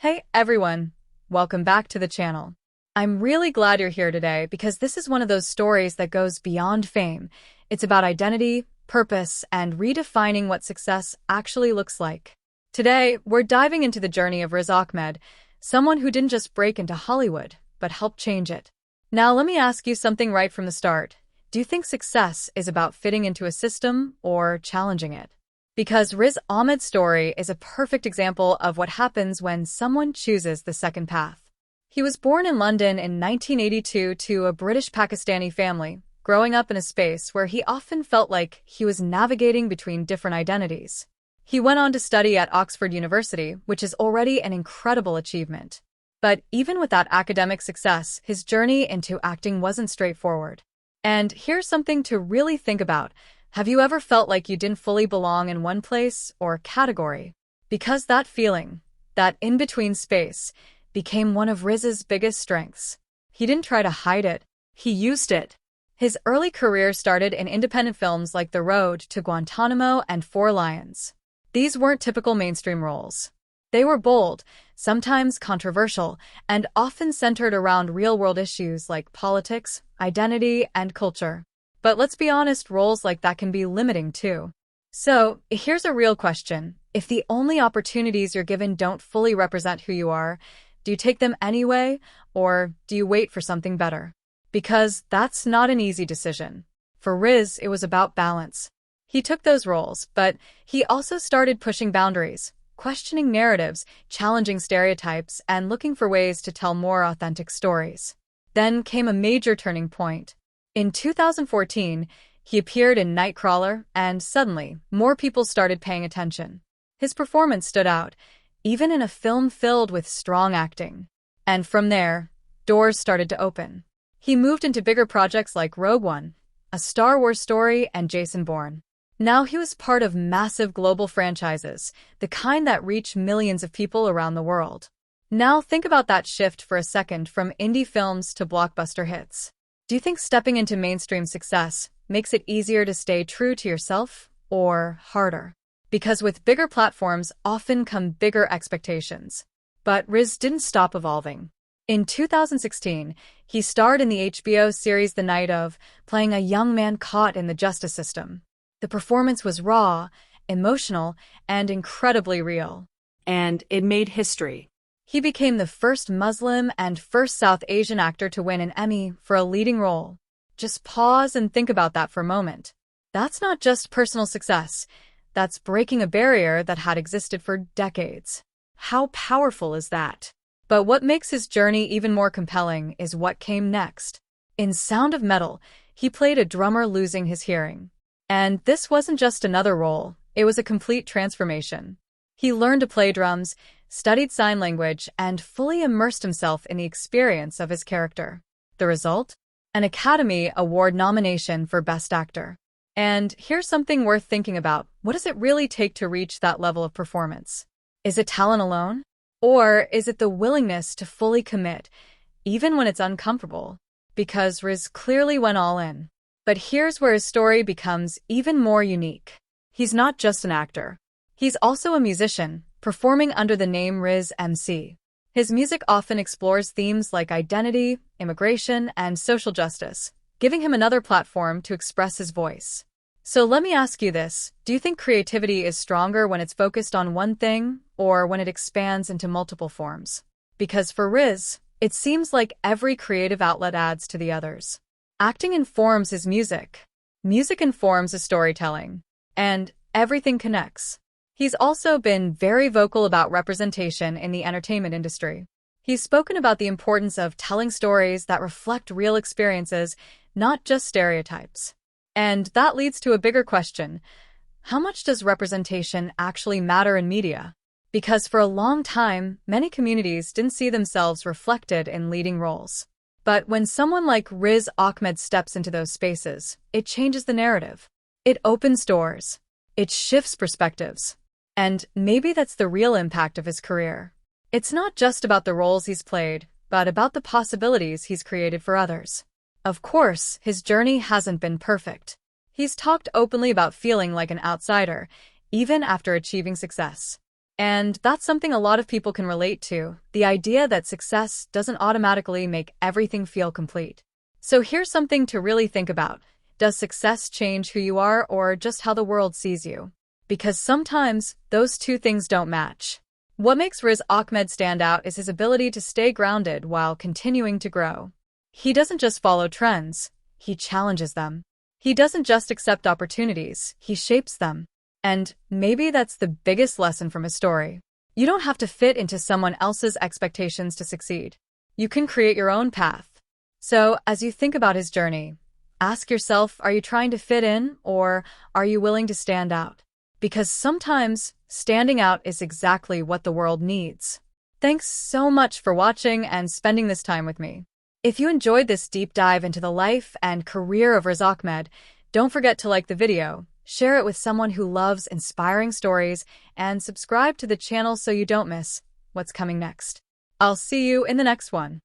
Hey everyone, welcome back to the channel. I'm really glad you're here today because this is one of those stories that goes beyond fame. It's about identity, purpose, and redefining what success actually looks like. Today, we're diving into the journey of Riz Ahmed, someone who didn't just break into Hollywood, but helped change it. Now, let me ask you something right from the start. Do you think success is about fitting into a system or challenging it? Because Riz Ahmed's story is a perfect example of what happens when someone chooses the second path. He was born in London in 1982 to a British Pakistani family, growing up in a space where he often felt like he was navigating between different identities. He went on to study at Oxford University, which is already an incredible achievement. But even with that academic success, his journey into acting wasn't straightforward. And here's something to really think about. Have you ever felt like you didn't fully belong in one place or category? Because that feeling, that in-between space, became one of Riz's biggest strengths. He didn't try to hide it, he used it. His early career started in independent films like The Road to Guantanamo and Four Lions. These weren't typical mainstream roles. They were bold, sometimes controversial, and often centered around real-world issues like politics, identity, and culture. But let's be honest, roles like that can be limiting too. So, here's a real question. If the only opportunities you're given don't fully represent who you are, do you take them anyway, or do you wait for something better? Because that's not an easy decision. For Riz, it was about balance. He took those roles, but he also started pushing boundaries, questioning narratives, challenging stereotypes, and looking for ways to tell more authentic stories. Then came a major turning point. In 2014, he appeared in Nightcrawler, and suddenly, more people started paying attention. His performance stood out, even in a film filled with strong acting. And from there, doors started to open. He moved into bigger projects like Rogue One, a Star Wars story, and Jason Bourne. Now he was part of massive global franchises, the kind that reach millions of people around the world. Now think about that shift for a second from indie films to blockbuster hits. Do you think stepping into mainstream success makes it easier to stay true to yourself, or harder? Because with bigger platforms often come bigger expectations. But Riz didn't stop evolving. In 2016, he starred in the HBO series The Night Of, playing a young man caught in the justice system. The performance was raw, emotional, and incredibly real. And it made history. He became the first Muslim and first South Asian actor to win an Emmy for a leading role. Just pause and think about that for a moment. That's not just personal success. That's breaking a barrier that had existed for decades. How powerful is that? But what makes his journey even more compelling is what came next. In Sound of Metal, he played a drummer losing his hearing. And this wasn't just another role, it was a complete transformation. He learned to play drums, studied sign language, and fully immersed himself in the experience of his character. The result? An Academy Award nomination for Best Actor. And here's something worth thinking about. What does it really take to reach that level of performance? Is it talent alone? Or is it the willingness to fully commit, even when it's uncomfortable? Because Riz clearly went all in. But here's where his story becomes even more unique. He's not just an actor. He's also a musician, performing under the name Riz MC. His music often explores themes like identity, immigration, and social justice, giving him another platform to express his voice. So let me ask you this, do you think creativity is stronger when it's focused on one thing, or when it expands into multiple forms? Because for Riz, it seems like every creative outlet adds to the others. Acting informs his music. Music informs his storytelling. And everything connects. He's also been very vocal about representation in the entertainment industry. He's spoken about the importance of telling stories that reflect real experiences, not just stereotypes. And that leads to a bigger question. How much does representation actually matter in media? Because for a long time, many communities didn't see themselves reflected in leading roles. But when someone like Riz Ahmed steps into those spaces, it changes the narrative. It opens doors. It shifts perspectives. And maybe that's the real impact of his career. It's not just about the roles he's played, but about the possibilities he's created for others. Of course, his journey hasn't been perfect. He's talked openly about feeling like an outsider, even after achieving success. And that's something a lot of people can relate to, the idea that success doesn't automatically make everything feel complete. So here's something to really think about. Does success change who you are or just how the world sees you? Because sometimes those two things don't match. What makes Riz Ahmed stand out is his ability to stay grounded while continuing to grow. He doesn't just follow trends, he challenges them. He doesn't just accept opportunities, he shapes them. And maybe that's the biggest lesson from his story. You don't have to fit into someone else's expectations to succeed. You can create your own path. So, as you think about his journey, ask yourself, are you trying to fit in or are you willing to stand out? Because sometimes standing out is exactly what the world needs. Thanks so much for watching and spending this time with me. If you enjoyed this deep dive into the life and career of Riz Ahmed, don't forget to like the video, share it with someone who loves inspiring stories, and subscribe to the channel so you don't miss what's coming next. I'll see you in the next one.